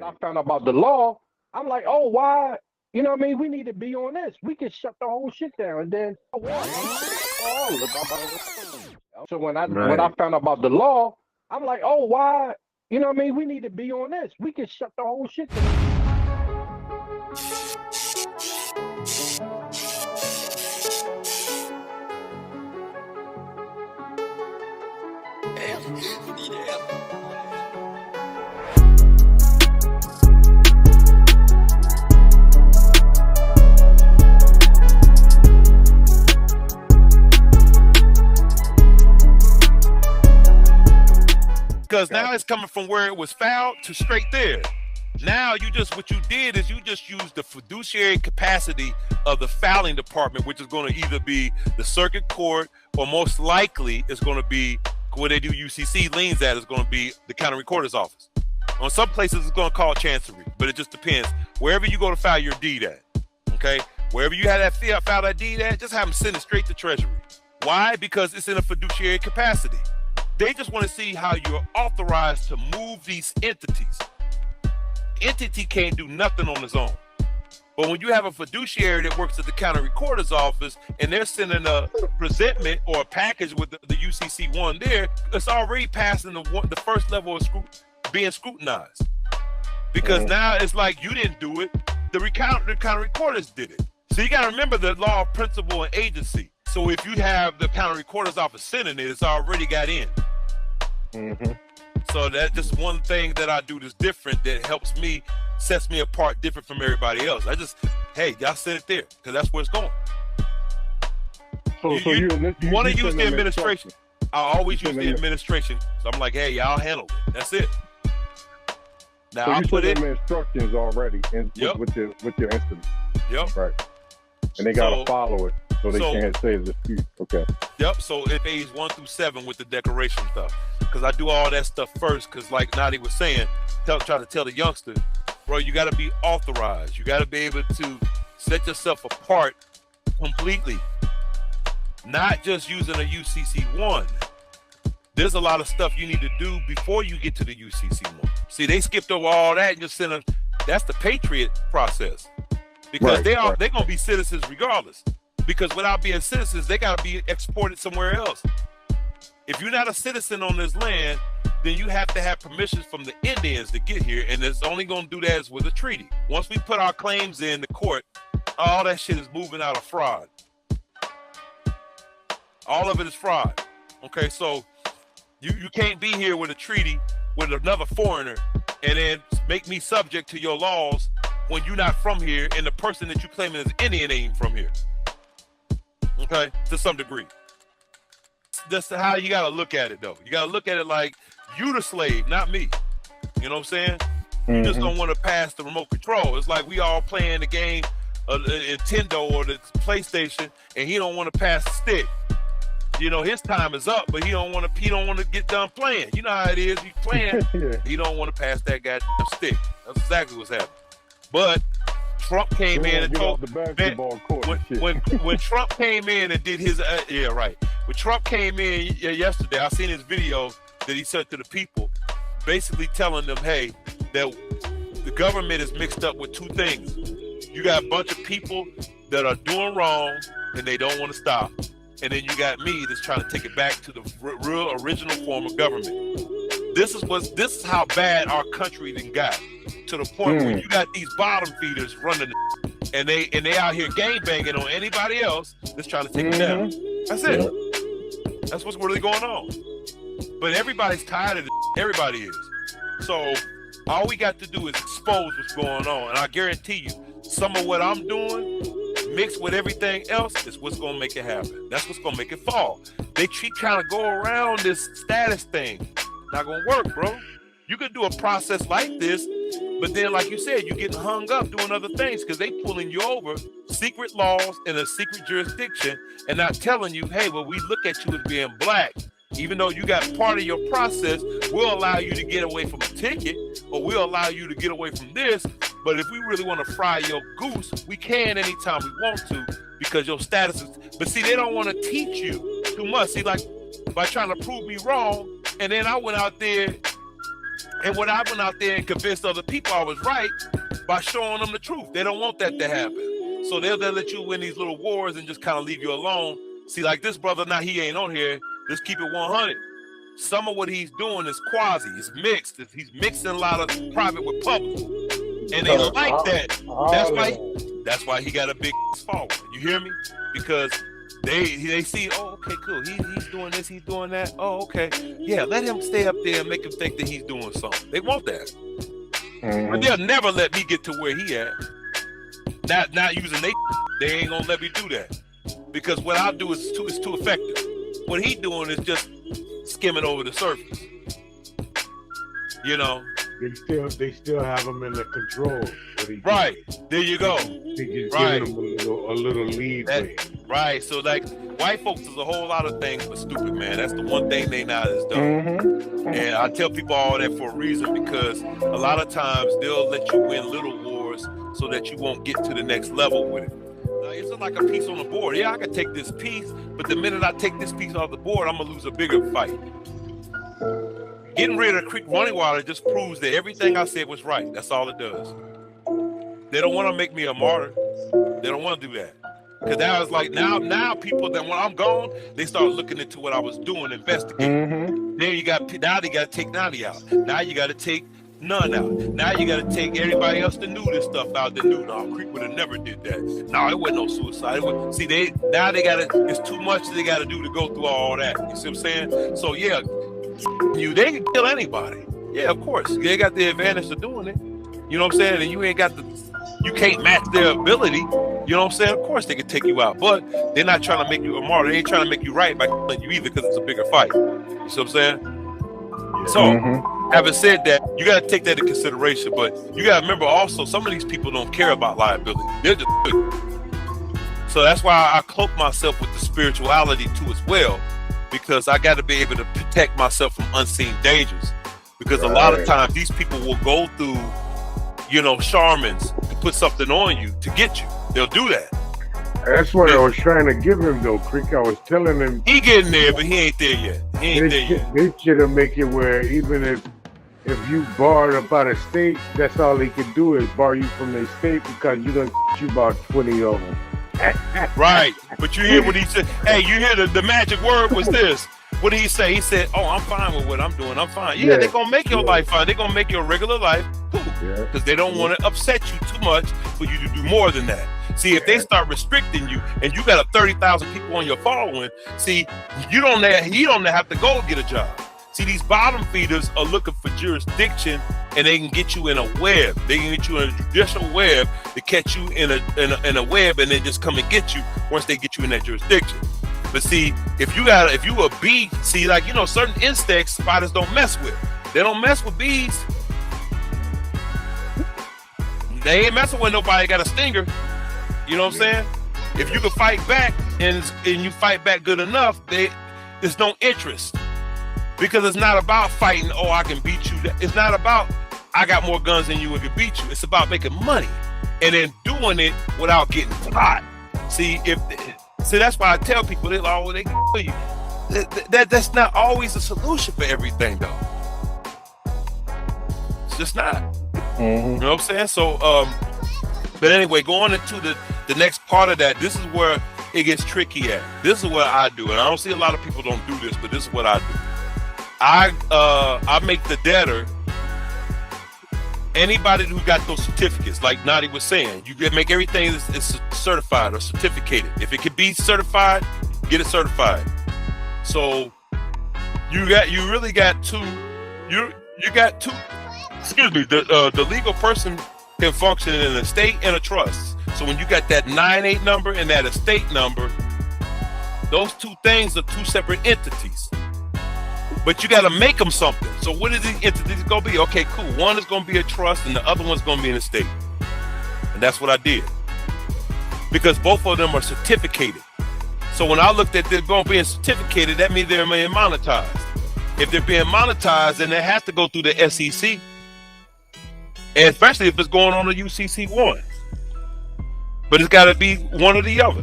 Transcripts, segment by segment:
I found out about the law, I'm like, oh, why? You know what I mean? We need to be on this. We can shut the whole shit down, and then so when I found out about the law, I'm like, oh, why? You know what I mean? We need to be on this. We can shut the whole shit down. Because now it's coming from where it was fouled to straight there. Now what you did is you just used the fiduciary capacity of the fouling department, which is going to either be the circuit court or most likely it's going to be where they do UCC liens at is going to be the county recorder's office. On some places it's going to call chancery, but it just depends. Wherever you go to file your deed at, okay? Wherever you have that file that deed at, just have them send it straight to Treasury. Why? Because it's in a fiduciary capacity. They just want to see how you're authorized to move these entities. Entity can't do nothing on its own. But when you have a fiduciary that works at the county recorder's office and they're sending a presentment or a package with the UCC one there, it's already passing the first level of being scrutinized. Because now it's like you didn't do it, the county recorders did it. So you got to remember the law of principle and agency. So if you have the county recorder's office sending it, it's already got in. So that's just one thing that I do that's different that helps me, sets me apart different from everybody else. Hey, y'all send it there because that's where it's going. You want to use the administration. I always use the administration. So I'm like, hey, y'all handle it. That's it. Now so I put it instructions already with your instrument. Yep. Right. And they gotta follow it. So they can't say the dispute. Okay. Yep. So it phase 1 through 7 with the declaration stuff. Because I do all that stuff first. Because like Nadi was saying, try to tell the youngster, bro, you got to be authorized. You got to be able to set yourself apart completely. Not just using a UCC1. There's a lot of stuff you need to do before you get to the UCC1. See, they skipped over all that and just sent that's the Patriot process. Because they're going to be citizens regardless. Because without being citizens, they got to be exported somewhere else. If you're not a citizen on this land, then you have to have permissions from the Indians to get here, and it's only going to do that with a treaty. Once we put our claims in the court, all that shit is moving out of fraud. All of it is fraud. Okay, so you can't be here with a treaty with another foreigner and then make me subject to your laws when you're not from here and the person that you claiming is Indian ain't from here. Okay, to some degree. That's how you got to look at it, though. You got to look at it like you the slave, not me. You know what I'm saying? You just don't want to pass the remote control. It's like we all playing the game, Nintendo or the PlayStation, and he don't want to pass the stick. You know, his time is up, but he don't want to get done playing. You know how it is. He's playing. He don't want to pass that goddamn stick. That's exactly what's happening. But Trump came in and told the basketball court when Trump came in and did his When Trump came in yesterday, I seen his video that he sent to the people, basically telling them, hey, that the government is mixed up with two things. You got a bunch of people that are doing wrong and they don't want to stop. And then you got me that's trying to take it back to the real original form of government. This is how bad our country then got, to the point where you got these bottom feeders running and they out here gang banging on anybody else that's trying to take it down. That's it. That's what's really going on. But everybody's tired of this. Everybody is. So all we got to do is expose what's going on. And I guarantee you, some of what I'm doing mixed with everything else is what's gonna make it happen. That's what's gonna make it fall. They keep trying to go around this status thing. Not gonna work, bro. You could do a process like this, but then like you said, you're getting hung up doing other things because they pulling you over, secret laws in a secret jurisdiction, and not telling you, hey, well, we look at you as being black. Even though you got part of your process, we'll allow you to get away from a ticket, or we'll allow you to get away from this. But if we really want to fry your goose, we can anytime we want to, because your status is. But see, they don't want to teach you too much. See, like by trying to prove me wrong, and then I went out there And when I went out there and convinced other people I was right by showing them the truth, they don't want that to happen. So they'll let you win these little wars and just kind of leave you alone. See, like this brother, now he ain't on here. Let's keep it 100. Some of what he's doing is quasi. It's mixed. He's mixing a lot of private with public, and they like that. That's why he got a big following. You hear me? Because they see, oh, okay, cool. He's doing this. He's doing that. Oh, okay. Yeah, let him stay up there and make him think that he's doing something. They want that, but they'll never let me get to where he at. Not using they ain't gonna let me do that, because what I do is too effective. What he doing is just skimming over the surface. You know. They still have him in the control. Right. There you go. They just giving him a little leeway. Right. So like white folks is a whole lot of things but stupid, man. That's the one thing they not as done. And I tell people all that for a reason, because a lot of times they'll let you win little wars so that you won't get to the next level with it. It's just like a piece on the board. Yeah, I can take this piece, but the minute I take this piece off the board, I'm gonna lose a bigger fight. Getting rid of creek running water just proves that everything I said was right. That's all it does. They don't want to make me a martyr. They don't want to do that. Because now it's like now people that when I'm gone, they start looking into what I was doing, investigating. Then now they got to take Nani out. Now you got to take none out. Now you got to take everybody else that knew this stuff out. That knew, no, Creek would have never did that. No, it wasn't no suicide. It's too much they got to do to go through all that. You see what I'm saying? So yeah, they can kill anybody. Yeah, of course. They got the advantage of doing it. You know what I'm saying? And you can't match their ability. You know what I'm saying? Of course they can take you out, but they're not trying to make you a martyr. They ain't trying to make you right by killing you either, because it's a bigger fight. You see what I'm saying? So, having said that, you got to take that into consideration, but you got to remember also, some of these people don't care about liability. They're just good. So that's why I cloak myself with the spirituality too as well, because I got to be able to protect myself from unseen dangers. Because a lot of times these people will go through, shamans to put something on you to get you. They'll do that. That's what I was trying to give him, though, Creek. I was telling him he getting there, but he ain't there yet. They should have make it where even if you barred up out of state, that's all they can do is bar you from the state, because you done you about 20 of them. Right. But you hear what he said. Hey, you hear the magic word was this. What did he say? He said, oh, I'm fine with what I'm doing. I'm fine. Yeah, they're going to make your life fine. They're going to make your regular life cool. Because they don't want to upset you too much for you to do more than that. See, if they start restricting you and you got 30,000 people on your following, see, you don't have to go get a job. See, these bottom feeders are looking for jurisdiction, and they can get you in a web. They can get you in a judicial web to catch you in a web, and then just come and get you once they get you in that jurisdiction. But see, if you a bee, see, like, certain insects spiders don't mess with. They don't mess with bees. They ain't messing with nobody got a stinger. You know what I'm saying? If you can fight back and you fight back good enough, there's no interest. Because it's not about fighting, oh, I can beat you. It's not about, I got more guns than you and can beat you. It's about making money and then doing it without getting caught. See, that's why I tell people, they can kill you. That's not always a solution for everything, though. It's just not. You know what I'm saying? So, but anyway, going into the next part of that, this is where it gets tricky at. This is what I do, and I don't see a lot of people don't do this, but this is what I do. I make the debtor, anybody who got those certificates, like Nadi was saying, you can make everything is certified or certificated. If it can be certified, get it certified. So you really got two. Excuse me. The legal person can function in an estate and a trust. So when you got that 98 number and that estate number, those two things are two separate entities. But you got to make them something. So what are these entities going to be? Okay, cool. One is going to be a trust and the other one's going to be an estate. And that's what I did. Because both of them are certificated. So when I looked at them being certificated, that means they're being monetized. If they're being monetized, then they have to go through the SEC. And especially if it's going on a UCC 1. But it's got to be one or the other.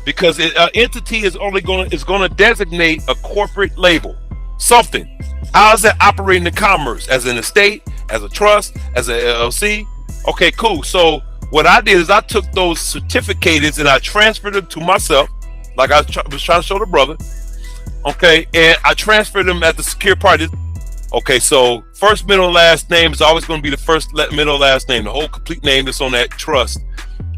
Because an entity is going to designate a corporate label. something. How is that operating the commerce? As an estate, as a trust, as a LLC? Okay, cool. So what I did is I took those certificates and I transferred them to myself, like I was trying to show the brother. Okay, and I transferred them at the secure party. Okay, so first, middle, last name is always going to be the first, middle, last name, the whole complete name that's on that trust.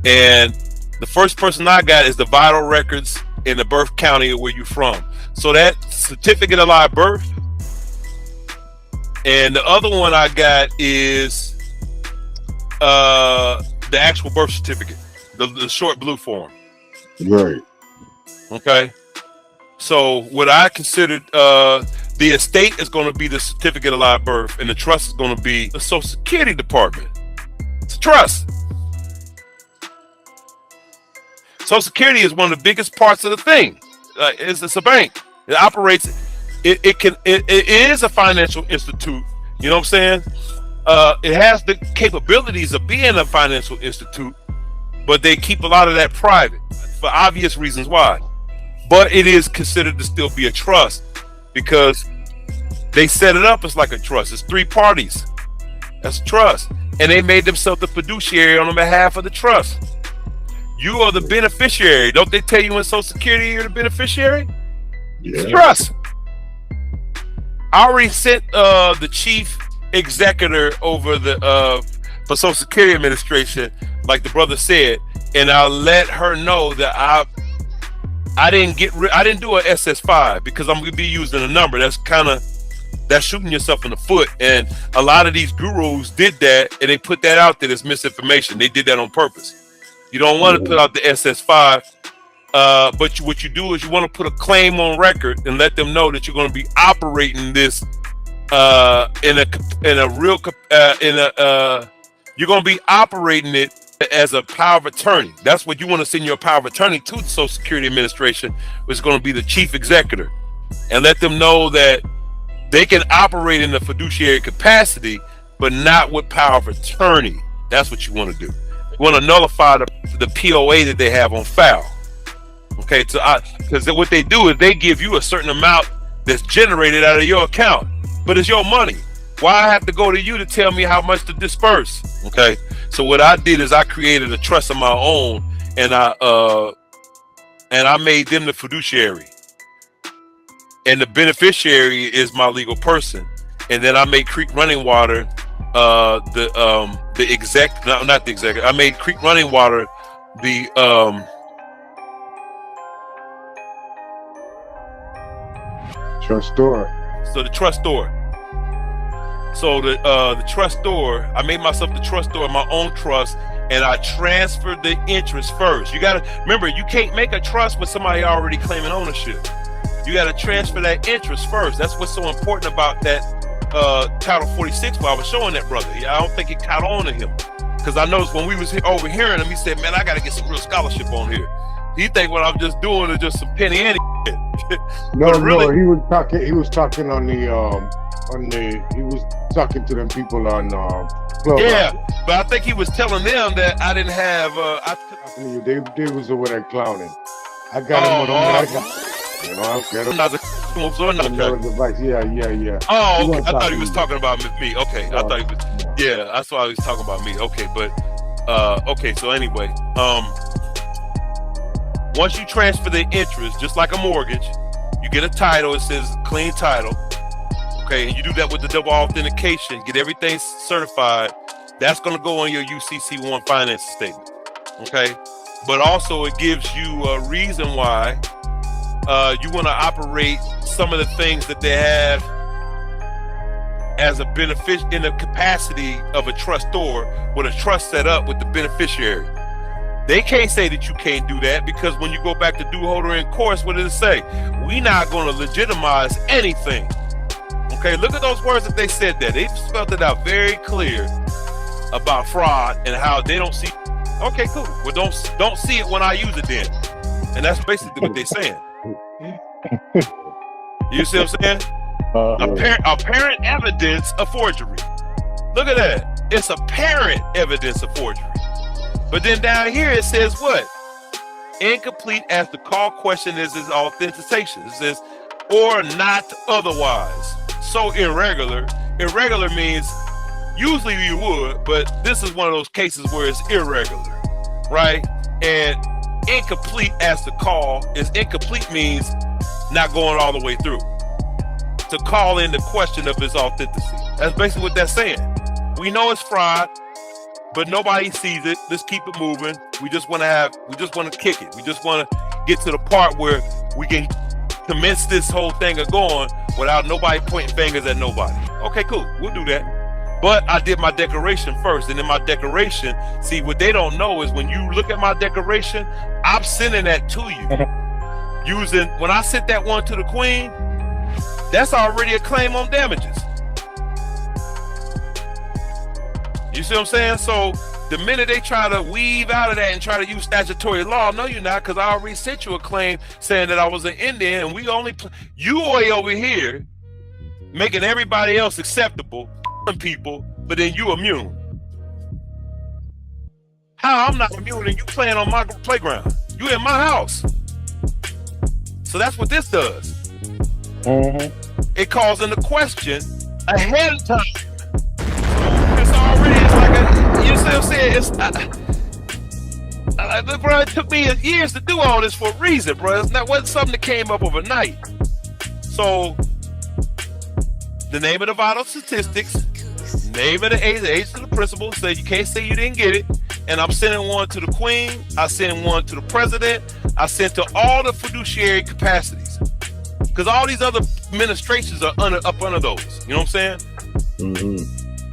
And the first person I got is the vital records in the birth county of where you're from. So that certificate of live birth. And the other one I got is the actual birth certificate, the short blue form. Right. Okay. So what I considered, the estate is going to be the certificate of live birth, and the trust is going to be the Social Security Department. It's a trust. Social Security is one of the biggest parts of the thing. It's a bank. It operates. It is a financial institute. You know what I'm saying? It has the capabilities of being a financial institute, but they keep a lot of that private for obvious reasons why. But it is considered to still be a trust because they set it up as like a trust. It's three parties. That's a trust. And they made themselves the fiduciary on behalf of the trust. You are the beneficiary. Don't they tell you in Social Security you're the beneficiary? Yeah. It's a trust. I already sent the chief executor over the for Social Security Administration, like the brother said, and I let her know that I didn't do an SS5 because I'm gonna be using a number. That's shooting yourself in the foot. And a lot of these gurus did that, and they put that out there as misinformation. They did that on purpose. You don't want to put out the SS5, but what you do is you want to put a claim on record and let them know that you're going to be operating this you're going to be operating it as a power of attorney. That's what you want to send your power of attorney to the Social Security Administration, which is going to be the chief executor, and let them know that they can operate in the fiduciary capacity, but not with power of attorney. That's what you want to do. You want to nullify the POA that they have on file. Okay, so because what they do is they give you a certain amount that's generated out of your account, but it's your money. Why I have to go to you to tell me how much to disperse? Okay, so what I did is I created a trust of my own, and I made them the fiduciary, and the beneficiary is my legal person. And then I made Creek Running Water I made Creek Running Water the trustor. So the trustor. So the trustor, I made myself the trustor of my own trust, and I transferred the interest first. You gotta remember, you can't make a trust with somebody already claiming ownership. You gotta transfer that interest first. That's what's so important about that Title 46. While I was showing that brother, I don't think it caught on to him, because I noticed when we was overhearing him, he said, "Man, I gotta get some real scholarship on here." He think what I'm just doing is just some penny ante. No, he was talking on the he was talking to them people on Club. Yeah, but I think he was telling them that I didn't have they was over there clowning. I got him on I got him. Yeah. Oh, okay. I thought he was talking about me. Okay. I thought he was that's why he was talking about me. Okay, but okay, so anyway, once you transfer the interest, just like a mortgage, you get a title. It says clean title. Okay, and you do that with the double authentication, get everything certified. That's going to go on your UCC 1 finance statement. Okay, but also it gives you a reason why you want to operate some of the things that they have as a benefit in the capacity of a trustor, with a trust set up with the beneficiary. They can't say that you can't do that, because when you go back to due holder in course, what did it say? We're not going to legitimize anything. Okay, look at those words that they said there. They spelled it out very clear about fraud and how they don't see. Okay, cool. Well, don't see it when I use it then. And that's basically what they're saying. You see what I'm saying? Apparent evidence of forgery. Look at that. It's apparent evidence of forgery. But then down here it says what? Incomplete as the call question is authentication. It says or not otherwise. So irregular. Irregular means usually you would, but this is one of those cases where it's irregular, right? And incomplete as to call is incomplete means not going all the way through. To call into question of its authenticity. That's basically what that's saying. We know it's fraud, but nobody sees it. Let's keep it moving. We just want to kick it. We just want to get to the part where we can commence this whole thing of going without nobody pointing fingers at nobody. Okay, cool. We'll do that. But I did my declaration first, and in my declaration, see, what they don't know is when you look at my declaration, I'm sending that to you. When I sent that one to the Queen, that's already a claim on damages. You see what I'm saying? So the minute they try to weave out of that and try to use statutory law, no, you're not, because I already sent you a claim saying that I was an Indian, and we only you way over here making everybody else acceptable. People, but then you immune. How I'm not immune and you playing on my playground? You in my house. So that's what this does. It calls into question ahead of time. It's like you see what I'm saying? Bro, it took me years to do all this for a reason, bro. It wasn't something that came up overnight. So the name of the vital statistics, name of the age of the principal, say you can't say you didn't get it. And I'm sending one to the Queen. I send one to the president. I send to all the fiduciary capacities. Because all these other administrations are up under those. You know what I'm saying?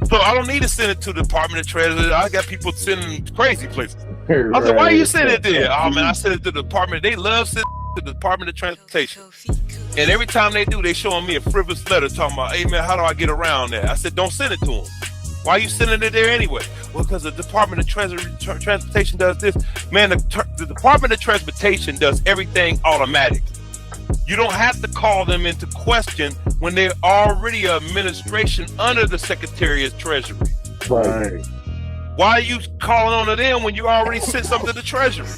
So I don't need to send it to the Department of Treasury. I got people sending crazy places. I said, why are you sending it there? Oh man, I sent it to the Department. They love sending it to the Department of Transportation. And every time they do, they showing me a frivolous letter talking about, hey man, how do I get around that? I said, don't send it to them. Why are you sending it there anyway? Well, because the Department of Transportation does this. Man, the Department of Transportation does everything automatic. You don't have to call them into question when they're already an administration under the Secretary of Treasury. Right. Why are you calling on to them when you already sent something to the Treasury?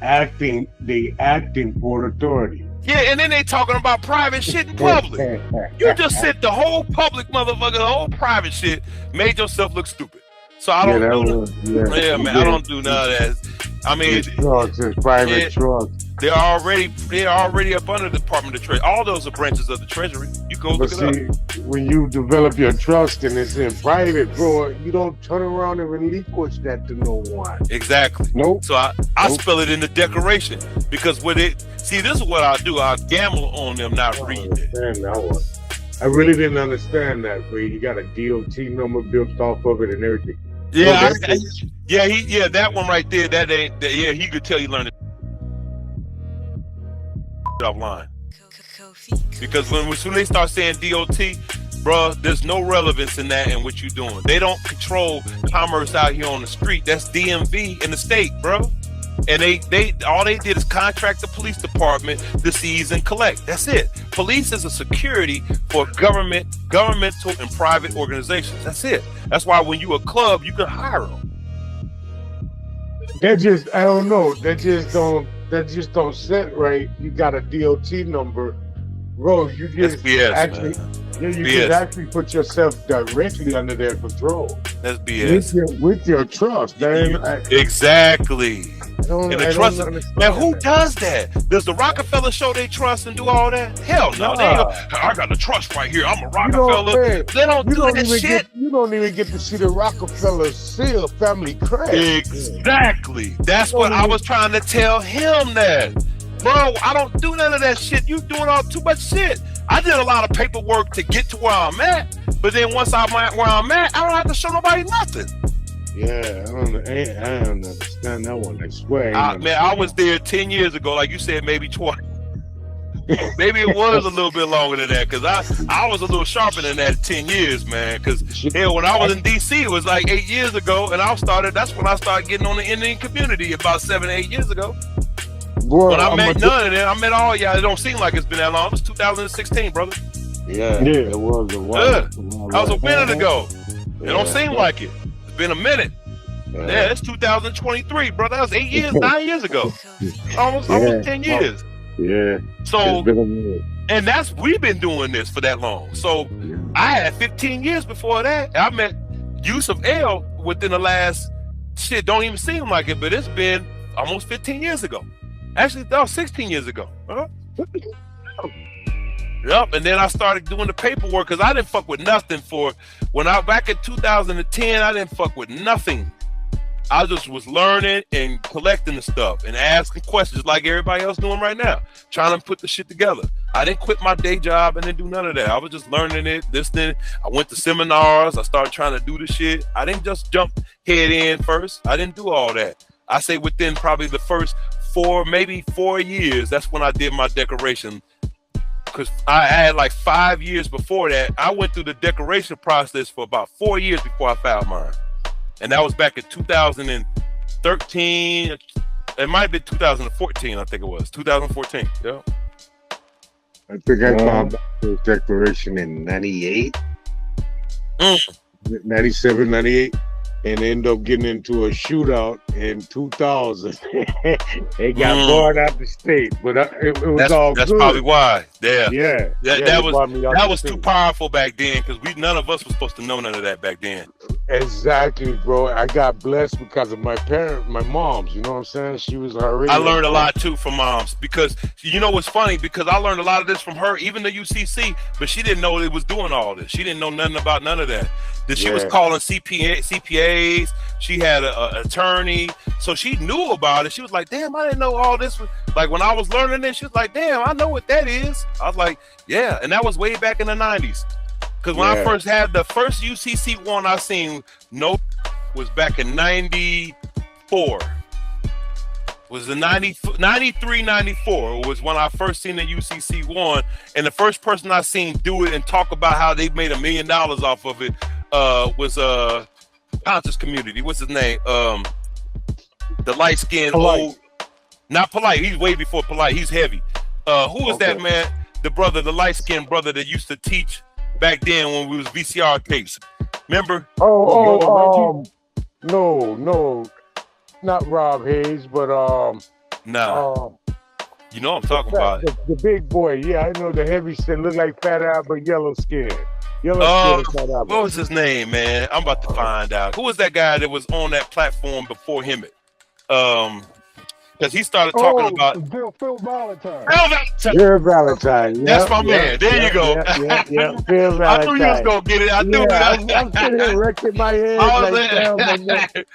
They acting for authority. Yeah, and then they talking about private shit in public. You just sent the whole public motherfucker, the whole private shit, made yourself look stupid. So I don't I don't do none of that. I mean, trucks, private trucks. They're already up under the Department of Treasury. All those are branches of the Treasury. You go look it up. When you develop your trust and it's in private, bro, you don't turn around and relinquish that to no one. Exactly. Nope. So I spell it in the declaration because this is what I do. I gamble on them not reading it. I really didn't understand that, bro. You got a DOT number built off of it and everything. Yeah, that one right there. He could tell you learned it offline. Because when they start saying DOT, bro, there's no relevance in that and what you're doing. They don't control commerce out here on the street. That's DMV in the state, bro. And they all they did is contract the police department to seize and collect. That's it. Police is a security for governmental and private organizations. That's it. That's why when you a club, you can hire them. That just, I don't know. That just don't set right. You got a DOT number, bro. You just BS, actually, you just actually put yourself directly under their control. That's BS. With your trust, man. Exactly. Man, who does that? Does the Rockefeller show they trust and do all that? Hell no. I got the trust right here. I'm a Rockefeller. They don't do that shit. You don't even get to see the Rockefeller seal family crest. Exactly. That's what I was trying to tell him that. Bro, I don't do none of that shit. You doing all too much shit. I did a lot of paperwork to get to where I'm at, but then once I'm at where I'm at, I don't have to show nobody nothing. Yeah, I don't understand that one. I swear. I was there 10 years ago, like you said, maybe 20. Maybe it was a little bit longer than that, because I was a little sharper than that 10 years, man. Because hell, when I was in D.C., it was like 8 years ago, and that's when I started getting on the Indian community about 7 or 8 years ago. Boy, when I met none of them, I met all y'all. It don't seem like it's been that long. It was 2016, brother. Yeah, it was a while. That was a minute ago. It don't seem like it. It's been a minute. Yeah, it's 2023, brother. That was 9 years ago. Almost 10 years. Yeah. So, And we've been doing this for that long. So I had 15 years before that. I met Yusuf L within the last, don't even seem like it, but it's been almost 15 years ago. Actually, that was 16 years ago. Yep, and then I started doing the paperwork because I didn't fuck with nothing back in 2010, I didn't fuck with nothing. I just was learning and collecting the stuff and asking questions like everybody else doing right now, trying to put the shit together. I didn't quit my day job and didn't do none of that. I was just learning it, listening. I went to seminars. I started trying to do the shit. I didn't just jump head in first. I didn't do all that. I say within probably the first 4 years, that's when I did my decoration. Because I had like 5 years before that. I went through the decoration process for about 4 years before I found mine. And that was back in 2013. It might have been 2014, I think it was. 2014, yeah. I think I found the declaration in 98, 97, 98, and ended up getting into a shootout in 2000. They got barred out the state, but it was all good. That's probably why. Yeah. That was too powerful back then because none of us was supposed to know none of that back then. Exactly, bro. I got blessed because of my moms. You know what I'm saying? She was already. I learned a lot too from moms because you know what's funny, because I learned a lot of this from her, even the UCC, but she didn't know it was doing all this. She didn't know nothing about none of that. She was calling CPAs. She had an attorney, so she knew about it. She was like, "Damn, I didn't know all this." Like when I was learning this, she was like, "Damn, I know what that is." I was like, "Yeah," and that was way back in the 90s. Because when I first had the first UCC one I seen, was back in 94. Was the 93, 94 was when I first seen the UCC one. And the first person I seen do it and talk about how they made $1 million off of it was Conscious Community. What's his name? The light-skinned old, not Polite. He's way before Polite. He's heavy. Who was that man? The light-skinned brother that used to teach back then when we was VCR tapes. Remember? No, not Rob Hayes, but you know what I'm talking about. The big boy, yeah, I know the heavy skin, look like Fat Albert, yellow skin. What was his name, man? I'm about to find out. Who was that guy that was on that platform before him? Because he started talking about Phil Valentine. Phil Valentine. That's my man. There you go. Phil Valentine. I knew you was gonna get it. I knew that. I'm sitting here wrecking my head.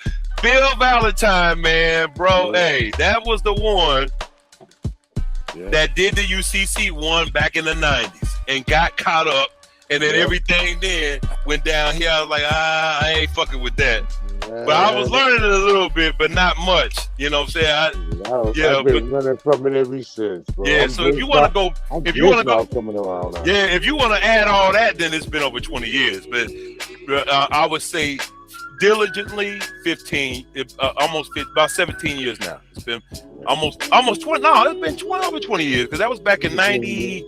Phil Valentine, man, bro. Hey, that was the one that did the UCC one back in the 90s and got caught up, and then everything then went down here. I was like, I ain't fucking with that. But I was learning it a little bit, but not much. You know what I'm saying? I've been running from it ever since, bro. Yeah, so if you want to go, if you want to add all that, then it's been over 20 years. But I would say diligently 15, about 17 years now. It's been almost 20. No, it's been over 20 years because that was back in 90.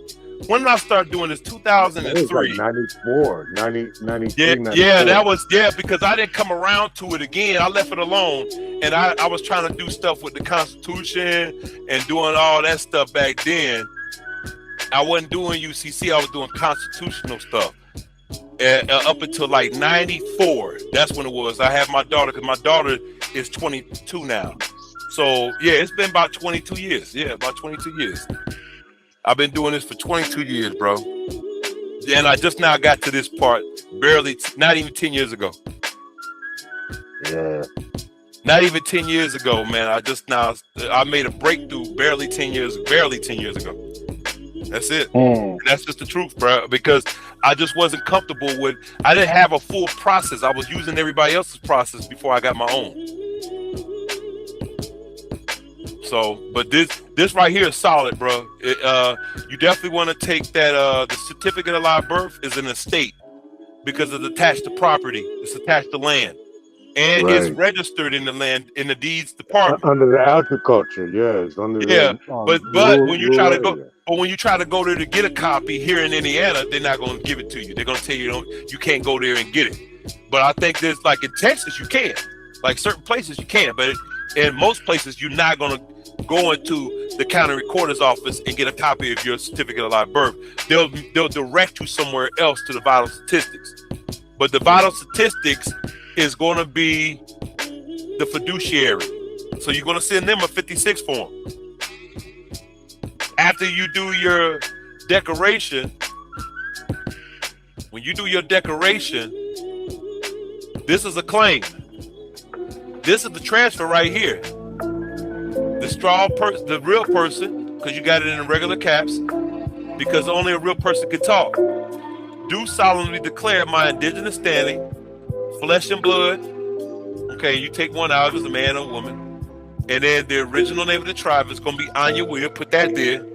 When did I start doing this? 2003. Like 94, 93, 94. That was, because I didn't come around to it again. I left it alone. And I was trying to do stuff with the Constitution and doing all that stuff back then. I wasn't doing UCC. I was doing constitutional stuff. Up until like 94. That's when it was. I had my daughter, because my daughter is 22 now. So, it's been about 22 years. Yeah, about 22 years. I've been doing this for 22 years, bro. And I just now got to this part, not even 10 years ago. Yeah. Not even 10 years ago, man. I made a breakthrough barely 10 years ago. That's it. And that's just the truth, bro. Because I just wasn't comfortable with, I didn't have a full process. I was using everybody else's process before I got my own. So, but this right here is solid, bro. You definitely want to take that. The certificate of live birth is an estate because it's attached to property. It's attached to land, and it's registered in the land in the deeds department under the agriculture. It's under but when you try to go there to get a copy here in Indiana, they're not going to give it to you. They're going to tell you you can't go there and get it. But I think there's like in Texas you can, like certain places you can, but in most places you're not going to go into the county recorder's office and get a copy of your certificate of live birth. They'll direct you somewhere else to the vital statistics. But the vital statistics is going to be the fiduciary. So you're going to send them a 56 form. After you do your declaration, when you do your declaration, this is a claim. This is the transfer right here. The real person, because you got it in regular caps, because only a real person can talk. Do solemnly declare my indigenous standing, flesh and blood. Okay, you take one out as a man or woman. And then the original name of the tribe is going to be on your will. Put that there.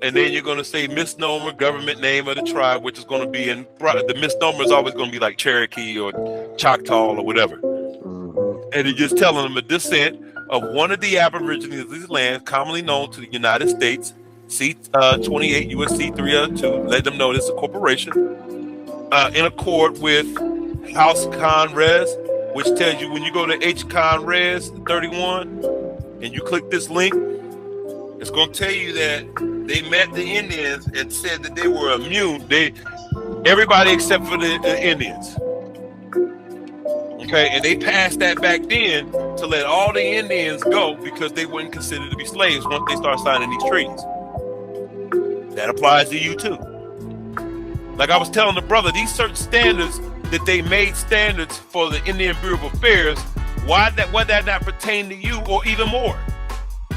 And then you're going to say misnomer, government name of the tribe, which is going to be in, the misnomer is always going to be like Cherokee or Choctaw or whatever. And you're just telling them a descent of one of the aborigines of these lands commonly known to the United States, C-28 U.S.C. 302, let them know this is a corporation, in accord with House Con Res, which tells you when you go to H-Con Res 31 and you click this link, it's going to tell you that they met the Indians and said that they were immune. Everybody except for the Indians. Okay, and they passed that back then to let all the Indians go because they weren't considered to be slaves once they start signing these treaties. That applies to you too. Like I was telling the brother, these certain standards that they made standards for the Indian Bureau of Affairs, why that not pertain to you or even more?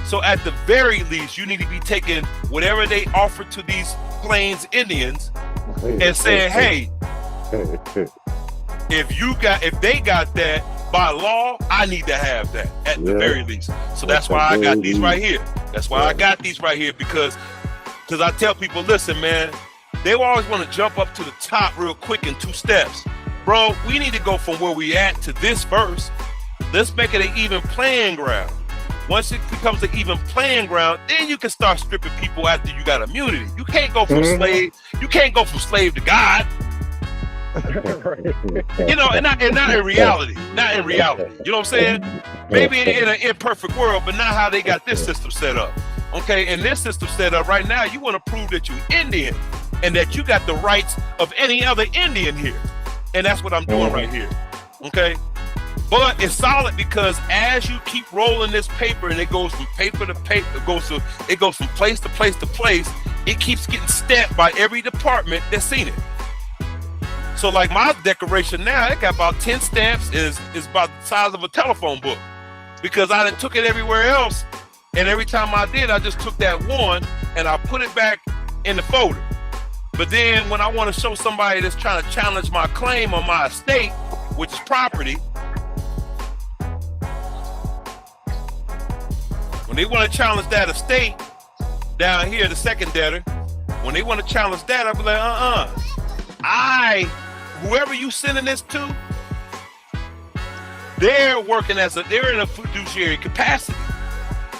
So at the very least, you need to be taking whatever they offer to these Plains Indians and saying, hey, if they got that by law, I need to have that at the very least. So that's why I got these right here. That's why I got these right here because I tell people, listen, man, they will always want to jump up to the top real quick in 2 steps. Bro, we need to go from where we at to this first. Let's make it an even playing ground. Once it becomes an even playing ground, then you can start stripping people after you got immunity. You can't go from slave. You can't go from slave to God. You know, and not in reality. Not in reality. You know what I'm saying? Maybe in an imperfect world, but not how they got this system set up. Okay, and this system set up right now, you want to prove that you're Indian and that you got the rights of any other Indian here. And that's what I'm doing right here. Okay? But it's solid because as you keep rolling this paper and it goes from paper to paper, it goes from place to place to place, it keeps getting stamped by every department that's seen it. So like my decoration now, it got about 10 stamps, is about the size of a telephone book. Because I done took it everywhere else, and every time I did, I just took that one and I put it back in the folder. But then when I want to show somebody that's trying to challenge my claim on my estate, which is property, when they want to challenge that estate down here, the second debtor, when they want to challenge that, I'll be like, whoever you sending this to, they're in a fiduciary capacity.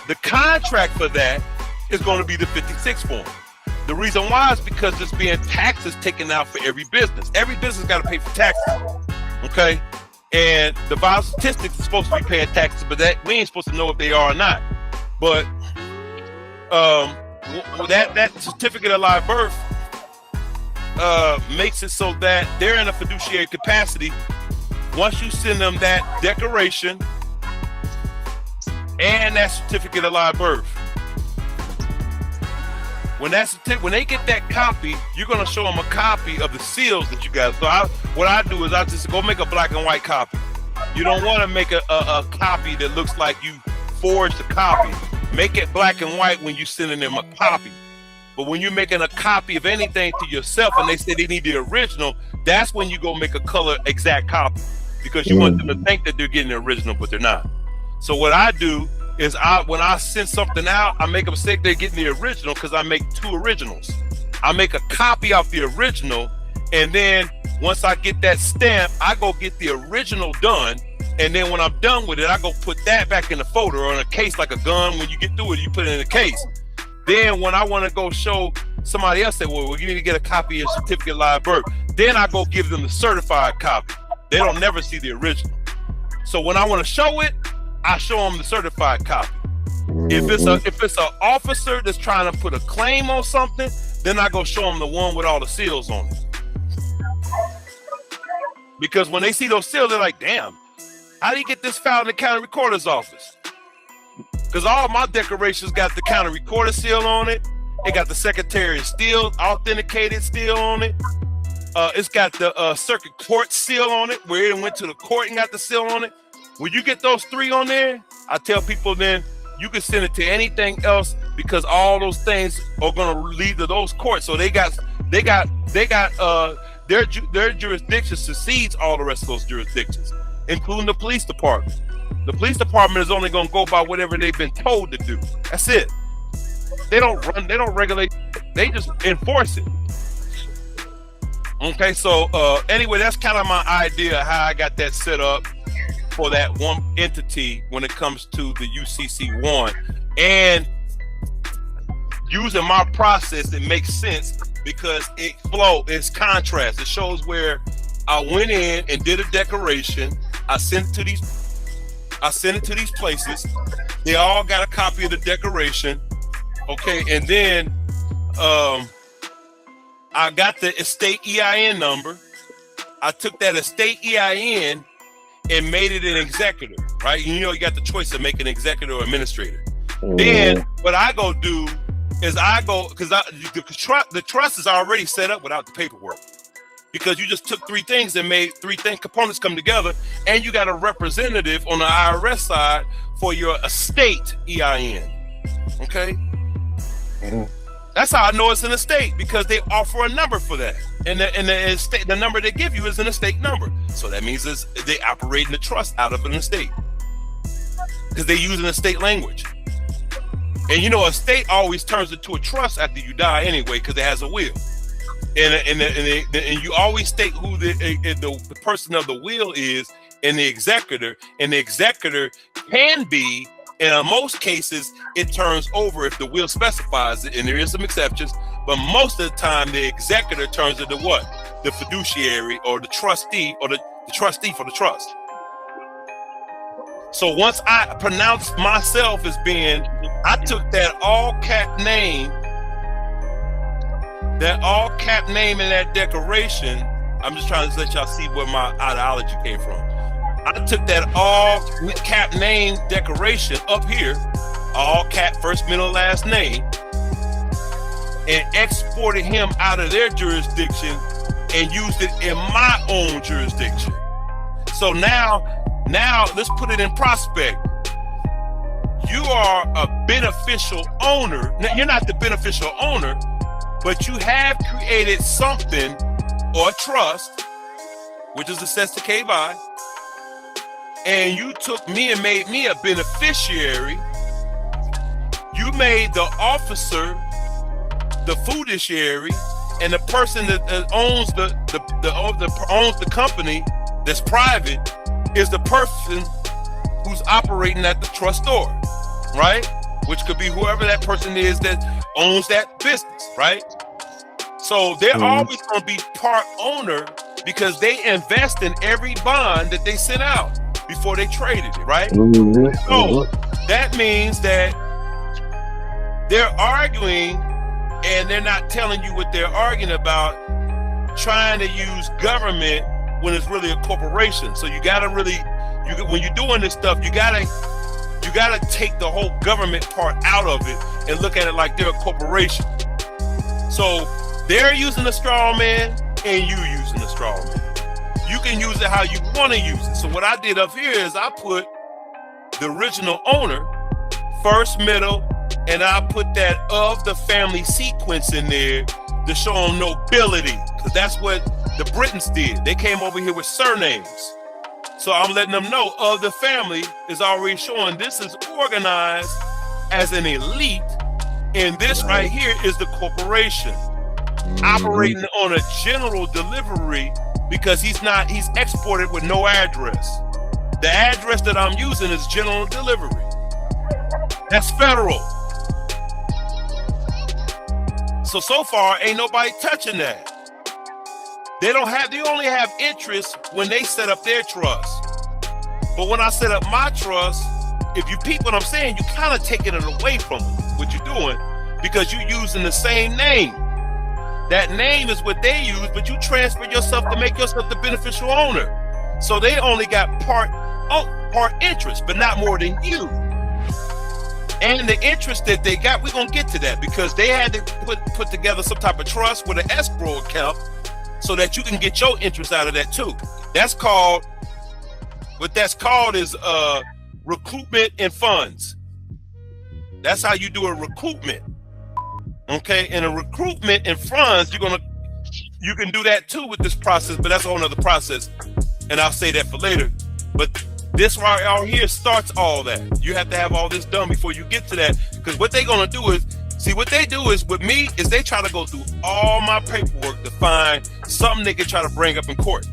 The contract for that is going to be the 56 form. The reason why is because there's being taxes taken out for every business. Every business got to pay for taxes. Okay? And the vital statistics is supposed to be paying taxes, but that we ain't supposed to know if they are or not. But that certificate of live birth makes it so that they're in a fiduciary capacity. Once you send them that declaration and that certificate of live birth, when they get that copy, you're gonna show them a copy of the seals that you got. So what I do is I just go make a black and white copy. You don't want to make a copy that looks like you forged a copy. Make it black and white when you're sending them a copy. But when you're making a copy of anything to yourself and they say they need the original, that's when you go make a color exact copy, because you want them to think that they're getting the original, but they're not. So what I do is when I send something out, I make a mistake they're getting the original because I make 2 originals. I make a copy of the original, and then once I get that stamp, I go get the original done. And then when I'm done with it, I go put that back in the folder or in a case like a gun. When you get through it, you put it in a case. Then when I want to go show somebody else, say, well, you need to get a copy of certificate of live birth. Then I go give them the certified copy. They don't never see the original. So when I want to show it, I show them the certified copy. If it's an officer that's trying to put a claim on something, then I go show them the one with all the seals on it. Because when they see those seals, they're like, damn, how do you get this filed in the county recorder's office? Because all my decorations got the county recorder seal on it. It got the Secretary of Steel authenticated seal on it. It's got the circuit court seal on it, where it went to the court and got the seal on it. When you get those 3 on there, I tell people then you can send it to anything else, because all those things are going to lead to those courts. So their jurisdiction succeeds all the rest of those jurisdictions, including the police department. The police department is only going to go by whatever they've been told to do. That's it. They don't regulate. They just enforce it. Okay, so anyway, that's kind of my idea how I got that set up for that one entity when it comes to the UCC1, and using my process, it makes sense because it's contrast. It shows where I went in and did a decoration. I sent it to these places. They all got a copy of the decoration. Okay, and then I got the estate EIN number. I took that estate EIN and made it an executor, right? You know, you got the choice of making executor or administrator. Then what I go do is because the trust is already set up without the paperwork, because you just took 3 things and made 3 components come together, and you got a representative on the IRS side for your estate EIN. Okay. That's how I know it's an estate, because they offer a number for that, and the estate, the number they give you is an estate number. So that means they operating the trust out of an estate, because they use an estate language. And you know, a estate always turns into a trust after you die anyway, because it has a will, and you always state who the person of the will is, and the executor can be. And in most cases, it turns over if the will specifies it, and there is some exceptions, but most of the time, the executor turns into what? The fiduciary, or the trustee, or the trustee for the trust. So once I pronounced myself as being, I took that all cap name in that decoration. I'm just trying to let y'all see where my ideology came from. I took that all cap name decoration up here, all cap first, middle, last name, and exported him out of their jurisdiction and used it in my own jurisdiction. So now let's put it in prospect. You are a beneficial owner. Now, you're not the beneficial owner, but you have created something, or a trust, which is assessed to K-by, and you took me and made me a beneficiary. You made the officer the fiduciary, and the person that owns owns the company that's private is the person who's operating at the trustor, right? Which could be whoever that person is that owns that business, right? So they're always going to be part owner, because they invest in every bond that they sent out before they traded it, right? So that means that they're arguing, and they're not telling you what they're arguing about, trying to use government when it's really a corporation. So you gotta really, when you're doing this stuff, you gotta take the whole government part out of it and look at it like they're a corporation. So they're using a straw man, and you using a straw man. You can use it how you want to use it. So what I did up here is I put the original owner, first, middle, and I put that of the family sequence in there to show them nobility, because that's what the Britons did. They came over here with surnames. So I'm letting them know of the family is already showing this is organized as an elite, and this right here is the corporation operating on a general delivery, because he's exported with no address. The address that I'm using is general delivery. That's federal. So far, ain't nobody touching that. They only have interest when they set up their trust. But when I set up my trust, if you peep what I'm saying, you kind of taking it away from what you're doing because you're using the same name. That name is what they use, but you transfer yourself to make yourself the beneficial owner. So they only got part interest, but not more than you. And the interest that they got, we're gonna get to that because they had to put together some type of trust with an escrow account so that you can get your interest out of that too. What that's called is recoupment and funds. That's how you do a recoupment. Okay, and a recoupment and funds, you can do that too with this process, but that's a whole nother process, and I'll say that for later. But this right out here starts all that. You have to have all this done before you get to that, because what they're gonna do is, what they do is with me is they try to go through all my paperwork to find something they can try to bring up in court.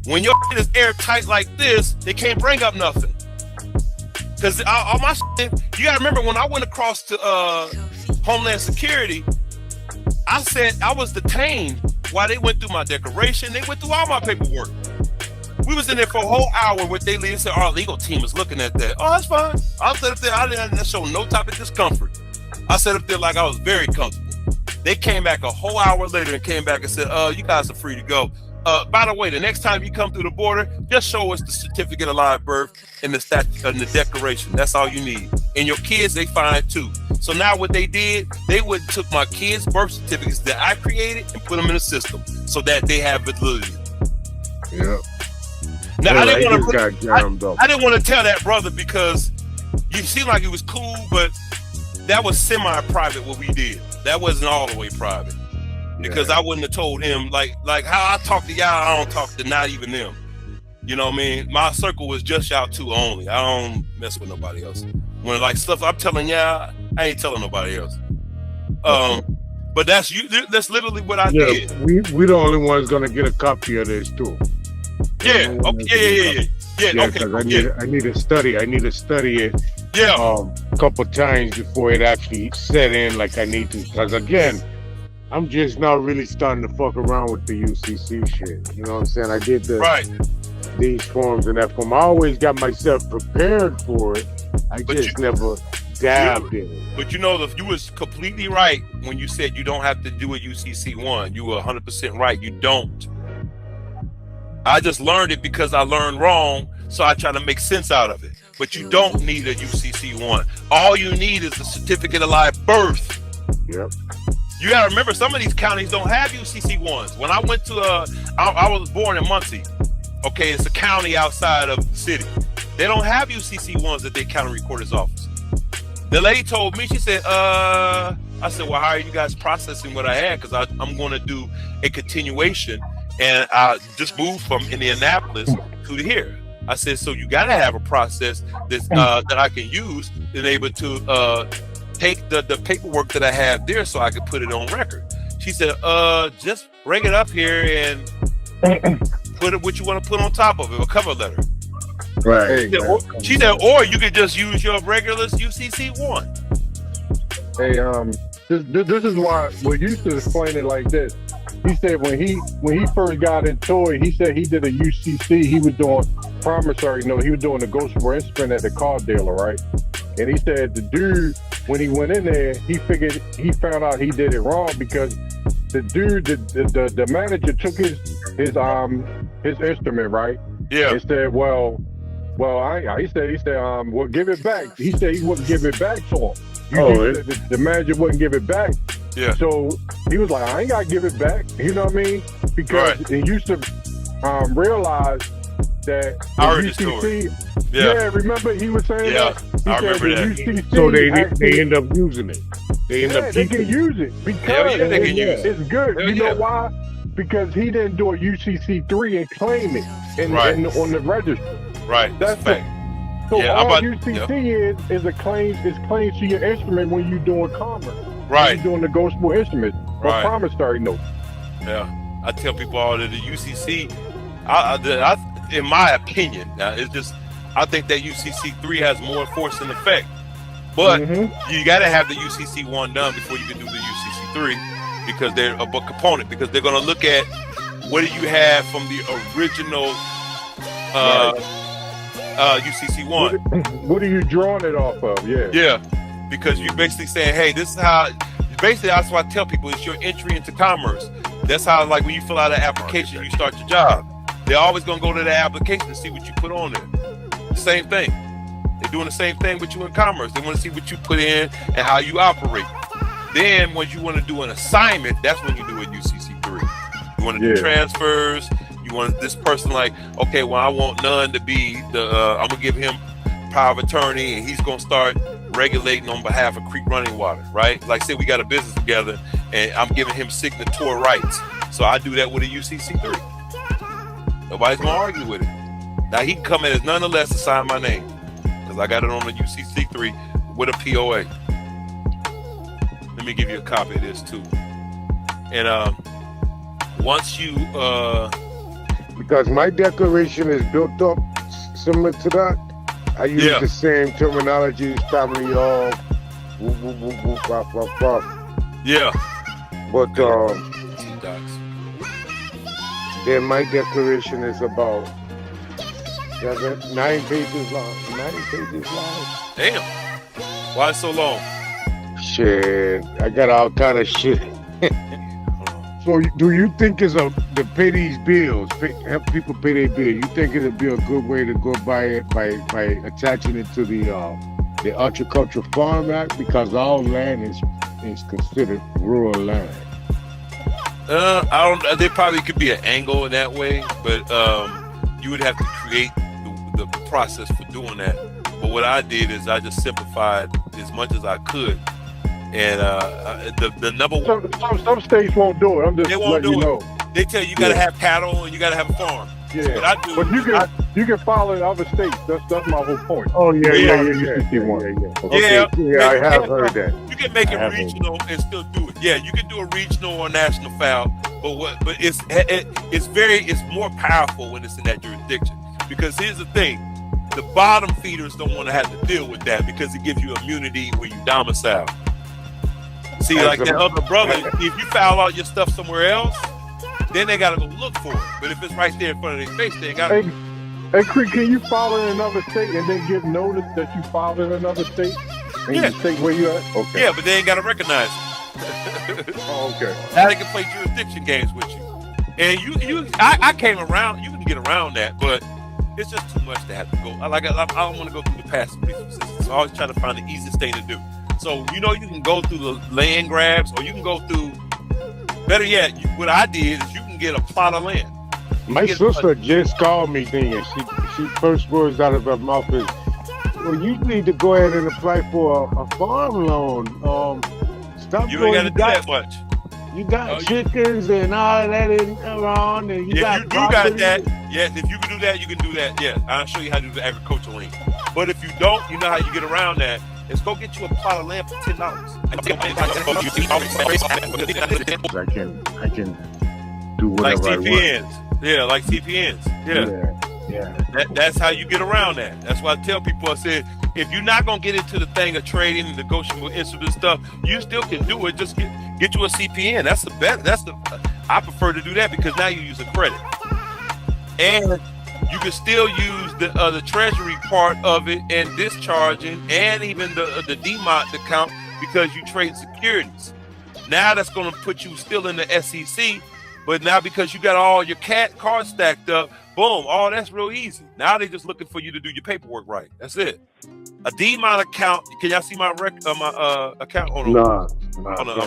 When your shit is airtight like this, they can't bring up nothing. Because all my shit, you gotta remember when I went across to Homeland Security, I said I was detained while they went through my declaration. They went through all my paperwork. We was in there for a whole hour with they said our legal team is looking at that. Oh, that's fine. I sat up there, I didn't show no type of discomfort. I sat up there like I was very comfortable. They came back a whole hour later and came back and said, you guys are free to go. By the way, the next time you come through the border, just show us the certificate of live birth and the declaration. That's all you need. And your kids, they fine too. So now what they did, they took my kids' birth certificates that I created and put them in the system so that they have validity. Yeah. Now I didn't want to tell that brother because you seem like it was cool, but that was semi-private what we did. That wasn't all the way private. Because I wouldn't have told him like how I talk to y'all, I don't talk to not even them. You know what I mean? My circle was just y'all two only. I don't mess with nobody else. When like stuff I'm telling y'all, I ain't telling nobody else. But that's literally what I did. We the only ones gonna get a copy of this too. Yeah. Okay. Yeah. Okay. I need to study it. Yeah. A couple times before it actually set in like I need to. Because again, I'm just not really starting to fuck around with the UCC shit. You know what I'm saying? I did these forms and that form. I always got myself prepared for it. I just never dabbed in it. But you was completely right when you said you don't have to do a UCC 1. You were 100% right. You don't. I just learned it because I learned wrong, so I try to make sense out of it. But you don't need a UCC 1. All you need is a certificate of live birth. Yep. You gotta remember, some of these counties don't have UCC 1s. When I went to, I was born in Muncie. Okay, it's a county outside of the city. They don't have UCC 1s at their county recorder's office. The lady told me, she said, I said, well, how are you guys processing what I had? Because I'm going to do a continuation, and I just moved from Indianapolis to here. I said, so you got to have a process that I can use and able to take the paperwork that I have there so I can put it on record. She said, just bring it up here and put it what you want to put on top of it, a cover letter. Right. She said, or you could just use your regular UCC 1. Hey, this is why we used to explain it like this. He said when he first got into it, he said he did a UCC. He was doing promissory note. He was doing the ghost for instrument at the car dealer, right? And he said the dude, when he went in there, he found out he did it wrong because the dude, the manager took his instrument, right? Yeah. And said, well, he said, well, give it back. He said he wouldn't give it back to him. The manager wouldn't give it back. Yeah. So he was like, I ain't gotta give it back. You know what I mean? Because he used to realize that I heard the story. Yeah, remember he was saying that? I remember that. UCC so they end up using it. They can use it because it's good. You know why? Because he didn't do a UCC 3 and claim it on the register. Right. That's it. So all UCC is a claim. Is claims to your instrument when you're doing commerce. Right. You're doing negotiable instruments or promissory notes. Yeah, I tell people all that the UCC. In my opinion, now it's just I think that UCC 3 has more force and effect, but you got to have the UCC 1 done before you can do the UCC 3 because they're a component. Because they're going to look at what do you have from the original UCC 1. What are you drawing it off of? Yeah. Yeah, because you're basically saying, hey, this is how. Basically, that's why I tell people it's your entry into commerce. That's how, like, when you fill out an application, you start your job. They're always gonna go to the application to see what you put on there. Same thing. They're doing the same thing with you in commerce. They want to see what you put in and how you operate. Then, when you want to do an assignment, that's when you do a UCC 3. You want to do transfers. You want this person like, okay, well, I want none to be the. I'm gonna give him power of attorney, and he's gonna start regulating on behalf of Creek Running Water, right? Like, say we got a business together, and I'm giving him signatory rights. So I do that with a UCC 3. Nobody's gonna argue with it. Now he can come in as nonetheless to sign my name because I got it on the UCC 3 with a POA. Let me give you a copy of this too. And once you because my declaration is built up similar to that. I use the same terminology, family of Yeah. But then my declaration is about 9 pages long. 9 pages long. Damn. Why so long? Shit, I got all kind of shit. So do you think to pay these bills, help people pay their bill, you think it'd be a good way to go by it by attaching it to the Agricultural Farm Act, because all land is considered rural land? I don't. There probably could be an angle in that way, but you would have to create the process for doing that. But what I did is I just simplified as much as I could. And the number one, some states won't do it. I'm just they won't letting do you it. know. They tell you gotta have cattle and you gotta have a farm. Yeah, so what I do, but you can follow in other states. That's my whole point. Oh yeah. Yeah, I have heard that. You can make it regional and still do it. Yeah, you can do a regional or national foul, but it's more powerful when it's in that jurisdiction. Because here's the thing. The bottom feeders don't want to have to deal with that because it gives you immunity where you domicile. See, like that other brother, if you foul out your stuff somewhere else, then they gotta go look for it. But if it's right there in front of their face, they ain't gotta. Hey, Creek, can you file in another state and then give notice that you filed in another state? And the state where you at? Okay. Yeah, but they ain't gotta recognize it. Oh, okay. Now they can play jurisdiction games with you. And I came around. You can get around that, but it's just too much to have to go. I don't want to go through the passive system, so I always try to find the easiest thing to do. So, you can go through the land grabs, or you can go through, better yet, what I did is you can get a plot of land. My sister just called me then. She first words out of her mouth is, well, you need to go ahead and apply for a farm loan. Stop you ain't got to do that much. You got chickens and all that around, and you got that. Yes, if you can do that, you can do that. Yeah, I'll show you how to do the agricultural lien. But if you don't, you know how you get around that. Let's go get you a plot of land for $10. I can do whatever like CPNs. I want. Yeah, like CPNs. Yeah. That's how you get around that. That's why I tell people, I said, if you're not gonna get into the thing of trading and negotiable instrument stuff, you still can do it. Just get you a CPN. That's the best. I prefer to do that because now you're using credit, and you can still use the treasury part of it and discharging, and even the DMOT account because you trade securities. Now that's going to put you still in the SEC, but now because you got all your cards stacked up, boom, all that's real easy. Now they're just looking for you to do your paperwork right. That's it. A DMOT account. Can y'all see my account? Hold on. Nah. Hold on.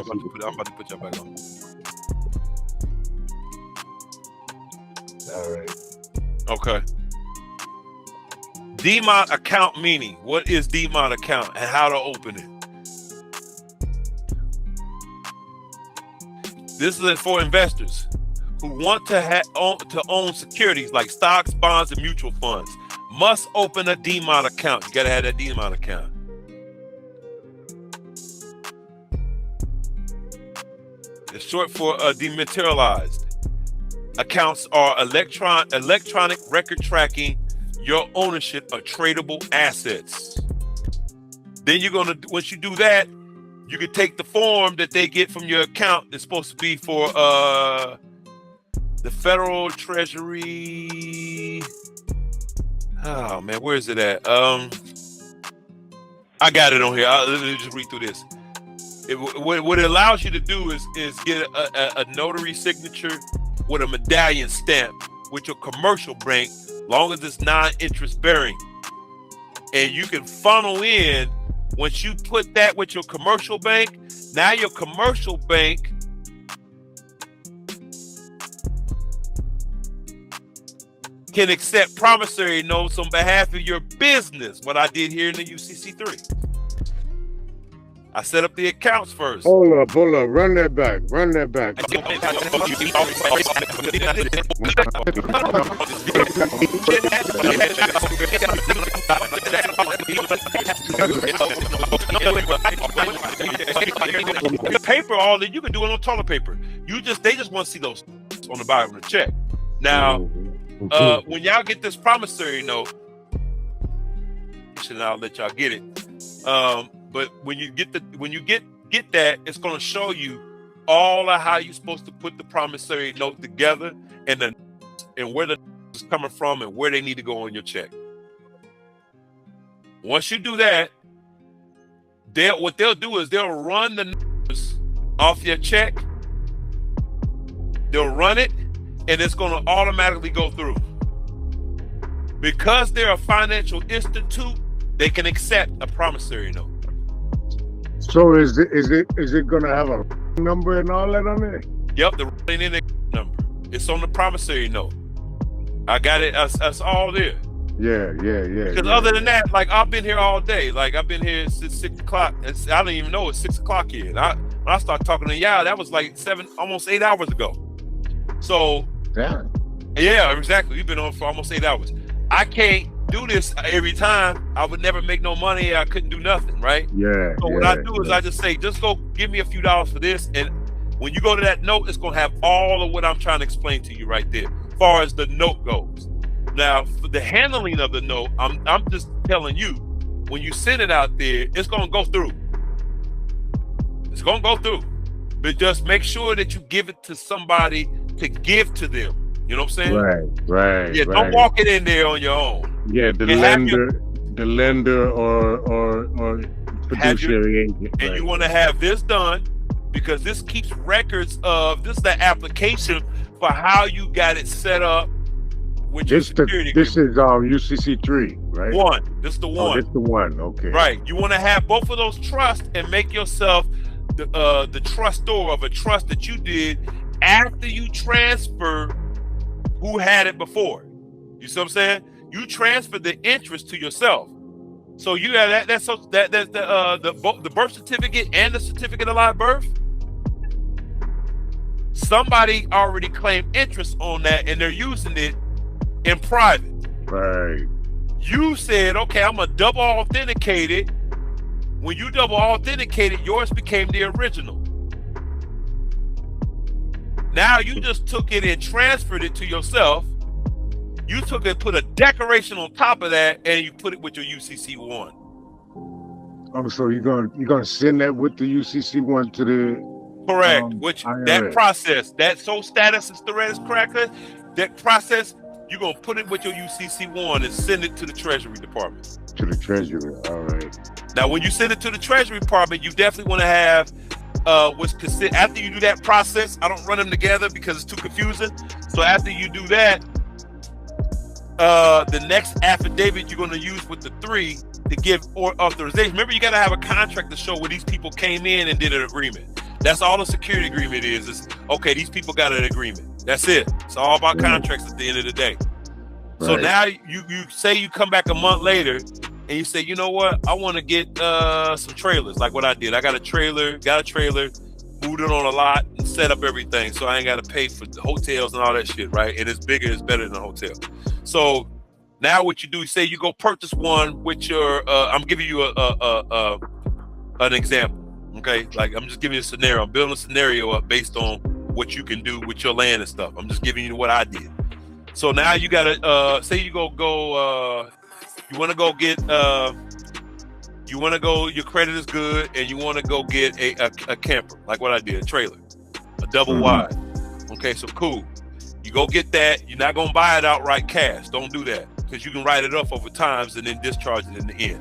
I'm about to put y'all back on. All right. Okay. DMOT account meaning. What is DMOT account and how to open it? This is for investors who want to own securities like stocks, bonds, and mutual funds. Must open a DMOT account. You got to have that DMOT account. It's short for dematerialized. Accounts are electronic record tracking your ownership of tradable assets. Then once you do that, you can take the form that they get from your account that's supposed to be for the federal treasury. Oh man, where is it at? I got it on here. Let me just read through this. What it allows you to do is get a notary signature with a medallion stamp with your commercial bank, long as it's non-interest bearing. And you can funnel in, once you put that with your commercial bank, now your commercial bank can accept promissory notes on behalf of your business. What I did here in the UCC3. I set up the accounts first. Hold up. Run that back. Paper, all that you can do it on toilet paper. They just want to see those on the bottom of the check. Now, when y'all get this promissory note, and I'll let y'all get it. But when you get that, it's going to show you all of how you're supposed to put the promissory note together, and where the is coming from and where they need to go on your check. Once you do that, what they'll do is they'll run the numbers off your check. They'll run it, and it's going to automatically go through. Because they're a financial institute, they can accept a promissory note. So is it gonna have a number and all that on it? Yep, the number. It's on the promissory note. I got it. That's all there. Yeah. Because other than that, like, I've been here all day. Like, I've been here since 6 o'clock. I don't even know it's 6 o'clock here. And when I started talking to y'all, that was like almost 8 hours ago. So, damn. Yeah, exactly. We've been on for almost 8 hours. I can't do this every time. I would never make no money. I couldn't do nothing, right? Yeah. So what I do is I just say, just go give me a few dollars for this, and when you go to that note, it's gonna have all of what I'm trying to explain to you right there, as far as the note goes. Now, for the handling of the note, I'm just telling you, when you send it out there, it's gonna go through. It's gonna go through, but just make sure that you give it to somebody to give to them. You know what I'm saying? Right. Yeah, don't walk it in there on your own. Yeah, the lender or fiduciary agent. And you want to have this done, because this keeps records of this is the application for how you got it set up with your security. This is UCC3, right? One. This is the one. This is the one. Okay. Right. You want to have both of those trusts and make yourself the trustor of a trust that you did after you transfer who had it before. You see what I'm saying? You transfer the interest to yourself. So you have that's the birth certificate and the certificate of live birth. Somebody already claimed interest on that, and they're using it in private. Right. You said, okay, I'm gonna double authenticate it. When you double authenticate it, yours became the original. Now you just took it and transferred it to yourself. You took it, put a decoration on top of that, and you put it with your UCC1. Oh, so you're gonna send that with the UCC1 to the correct? Which IRS. That process, that sole status is the cracker. That process, you're gonna put it with your UCC1 and send it to the Treasury Department. To the Treasury, all right. Now, when you send it to the Treasury Department, you definitely want to have after you do that process. I don't run them together because it's too confusing. So after you do that, the next affidavit you're going to use with the 3 to give authorization. Remember, you got to have a contract to show where these people came in and did an agreement. That's all the security agreement is. It's okay, these people got an agreement. That's it. It's all about contracts at the end of the day. Right. So now you say you come back a month later and you say, you know what, I want to get some trailers, like what I did. I got a trailer, moved it on a lot and set up everything, so I ain't got to pay for the hotels and all that shit, right? And it's bigger, it's better than a hotel. So now what you do, you say you go purchase one with your, I'm giving you an example, okay? Like, I'm just giving you a scenario. I'm building a scenario up based on what you can do with your land and stuff. I'm just giving you what I did. So now you gotta, say you you want to go get, your credit is good, and you want to go get a camper, like what I did, a trailer, a double wide. Okay, so cool. You go get that. You're not going to buy it outright cash. Don't do that. because you can write it off over times and then discharge it in the end.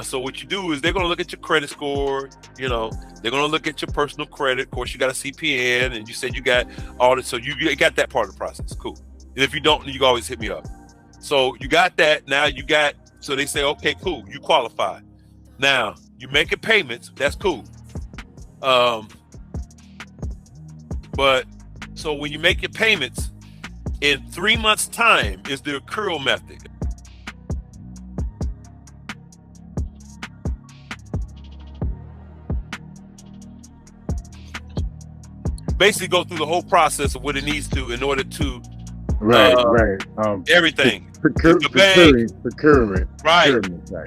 So what you do is they're going to look at your credit score. You know, they're going to look at your personal credit. Of course, you got a CPN, and you said you got all this, so you got that part of the process. Cool. And if you don't, you can always hit me up. So you got that. Now you got. So they say, okay, cool, you qualify. Now you making payments. That's cool. But so when you make your payments, in 3 months' time is the accrual method. Basically go through the whole process of what it needs to in order to everything. Procurement. Right.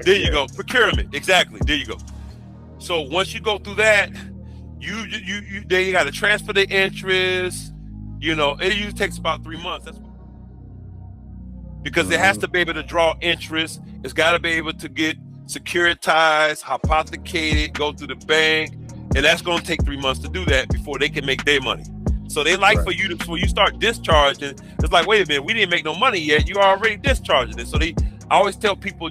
There you go. Procurement. Exactly. There you go. So once you go through that, you got to transfer the interest. You know, it usually takes about 3 months. That's because it has to be able to draw interest. It's got to be able to get securitized, hypothecated, go through the bank. And that's going to take 3 months to do that before they can make their money. So they like for you to, when you start discharging, it's like, wait a minute, we didn't make no money yet. You are already discharging it. So I always tell people,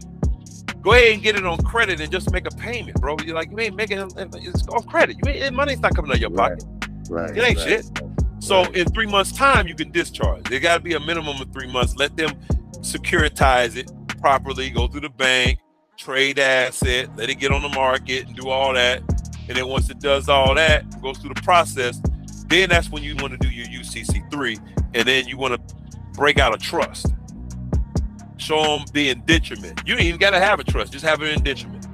go ahead and get it on credit and just make a payment, bro. You're like, you ain't making it's on credit. Money's not coming out of your pocket. Right. It ain't shit. So in 3 months' time, you can discharge. There got to be a minimum of 3 months. Let them securitize it properly, go through the bank, trade the asset, let it get on the market and do all that. And then once it does all that, goes through the process, then that's when you want to do your UCC3, and then you want to break out a trust. Show them the indenturement. You ain't even got to have a trust, just have an indenturement.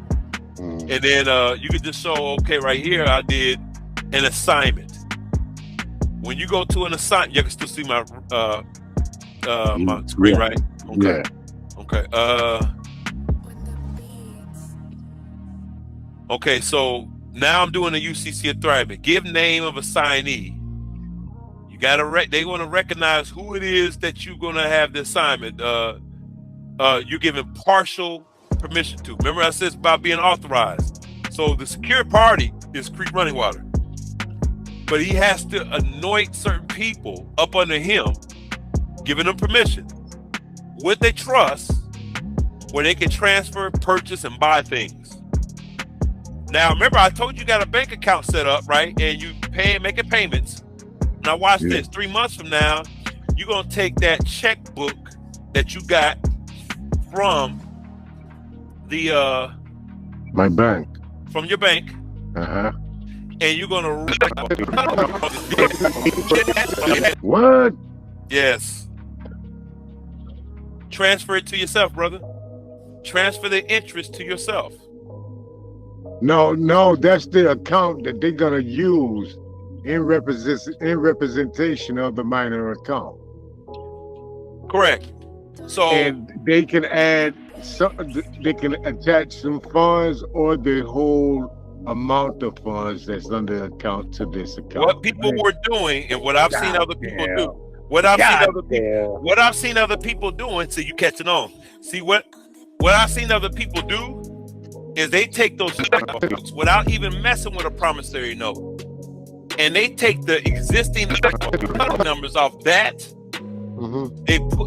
And then you can just show, okay, right here, I did an assignment. When you go to an assignment, you can still see my my screen, right? Okay. Yeah. Okay. Okay, so now I'm doing a UCC assignment. Give name of assignee. You gotta they want to recognize who it is that you're gonna have the assignment. You're giving partial permission to. Remember I said about being authorized. So the secure party is Creek Running Water, but he has to anoint certain people up under him, giving them permission with a trust where they can transfer, purchase, and buy things. Now, remember, I told you got a bank account set up, right? And you making payments. Now, watch this. 3 months from now, you're going to take that checkbook that you got from the my bank. From your bank. Uh-huh. And you're going to What? Yes. Transfer it to yourself, brother. Transfer the interest to yourself. No, that's the account that they're gonna use in representation of the minor account. Correct. So and they can add they can attach some funds or the whole amount of funds that's under the account to this account. What people were doing and what I've seen other people do. What I've seen other people doing, so you catching on. See what I've seen other people do is they take those notes without even messing with a promissory note, and they take the existing numbers off that.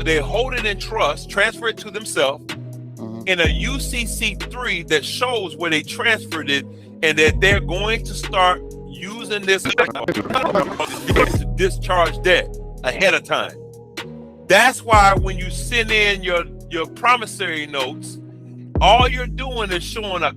They hold it in trust, transfer it to themselves in a UCC3 that shows where they transferred it, and that they're going to start using this to discharge debt ahead of time. That's why when you send in your promissory notes, all you're doing is showing a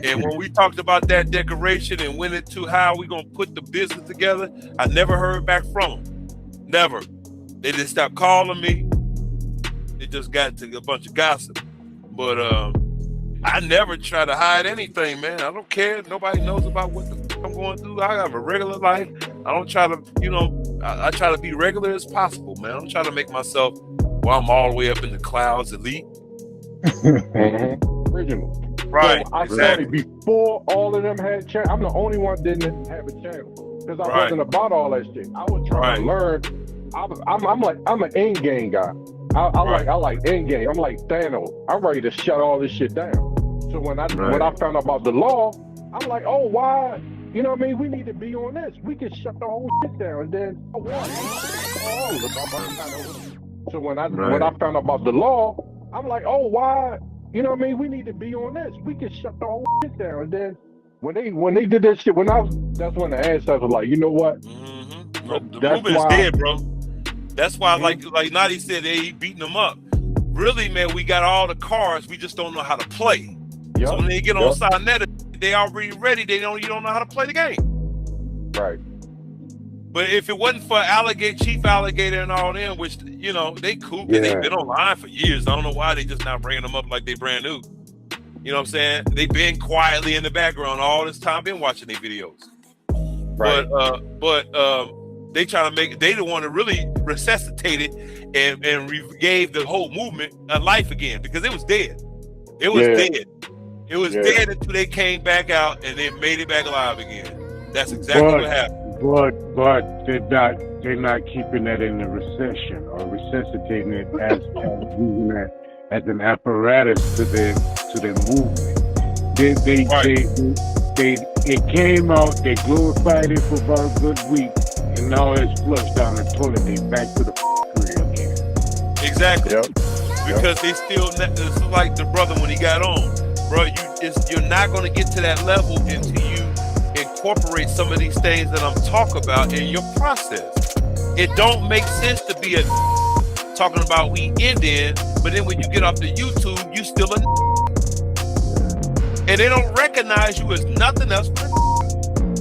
And when we talked about that decoration and went into how we gonna put the business together, I never heard back from them. Never. They just stopped calling me. It just got to a bunch of gossip. But I never try to hide anything, man. I don't care. Nobody knows about what I'm going through. I have a regular life. I don't try to, I try to be regular as possible, man. I don't try to make myself, I'm all the way up in the clouds elite. original. Right. So I started before all of them had channel. I'm the only one didn't have a channel because I wasn't about all that shit. I was trying to learn. I'm an end game guy. I like end game. I'm like Thanos. I'm ready to shut all this shit down. So when I found out about the law, I'm like, oh, why? You know what I mean? We need to be on this. We can shut the whole shit down, and then so when I found out about the law, I'm like, oh, why? You know what I mean? We need to be on this. We can shut the whole shit down, and then when they did that shit, that's when the ancestors were like, you know what? Mm-hmm. The movement is dead, bro. That's why, like Nadi said, they beating them up. Really, man, we got all the cards. We just don't know how to play. So when they get on Sinetta, they already ready. You don't know how to play the game. Right. But if it wasn't for Chief Alligator and all them, which, you know, they cool, because they've been online for years. I don't know why they just not bringing them up like they brand new. You know what I'm saying? They've been quietly in the background all this time, been watching their videos. Right. But they trying to make, they the one that really resuscitated and gave the whole movement a life again, because it was dead. It was dead. It was dead until they came back out and they made it back alive again. That's exactly what happened. But they're not keeping that in the recession or resuscitating it as using that as an apparatus to their movement. It came out, they glorified it for about a good week, and now it's flushed down the toilet. They back to the career again. Exactly. Because they still, it's like the brother when he got on, bro. You're not going to get to that level until you incorporate some of these things that I'm talking about in your process. It don't make sense to be talking about we Indian, but then when you get off the YouTube, you still a and they don't recognize you as nothing else but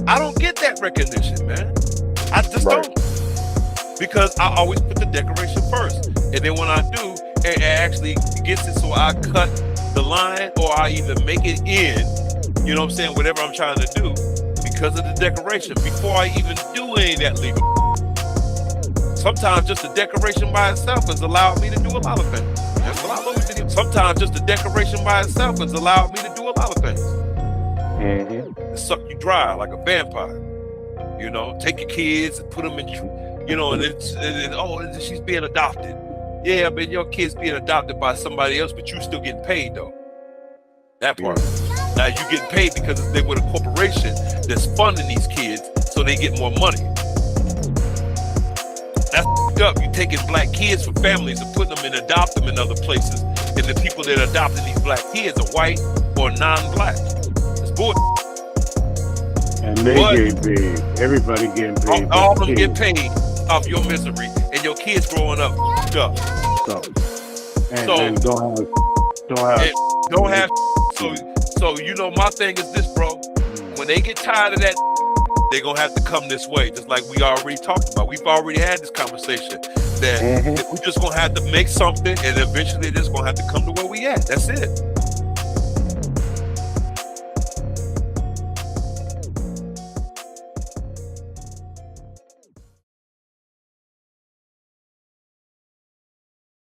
I don't get that recognition, man. I just don't. Because I always put the decoration first. And then when I do, it actually gets it so I cut the line or I either make it in, you know what I'm saying, whatever I'm trying to do, because of the decoration, before I even do any of that legal. Sometimes just the decoration by itself has allowed me to do a lot of things. That's what I love to do. Sometimes just the decoration by itself has allowed me to do a lot of things. It suck you dry like a vampire. You know, take your kids and put them in, you know, and she's being adopted. Yeah, but your kid's being adopted by somebody else, but you still getting paid though. That part. Now you getting paid because they with a corporation that's funding these kids so they get more money. That's up. You taking black kids from families and putting them and adopt them in other places, and the people that are adopting these black kids are white or non-black. It's bullshit. And they get paid. Everybody getting paid. All of them get paid off your misery, and your kids growing up. And don't have. So you know, my thing is this, bro. When they get tired of that, they're gonna have to come this way, just like we already talked about. We've already had this conversation that we're just gonna have to make something, and eventually they're just gonna have to come to where we at. That's it.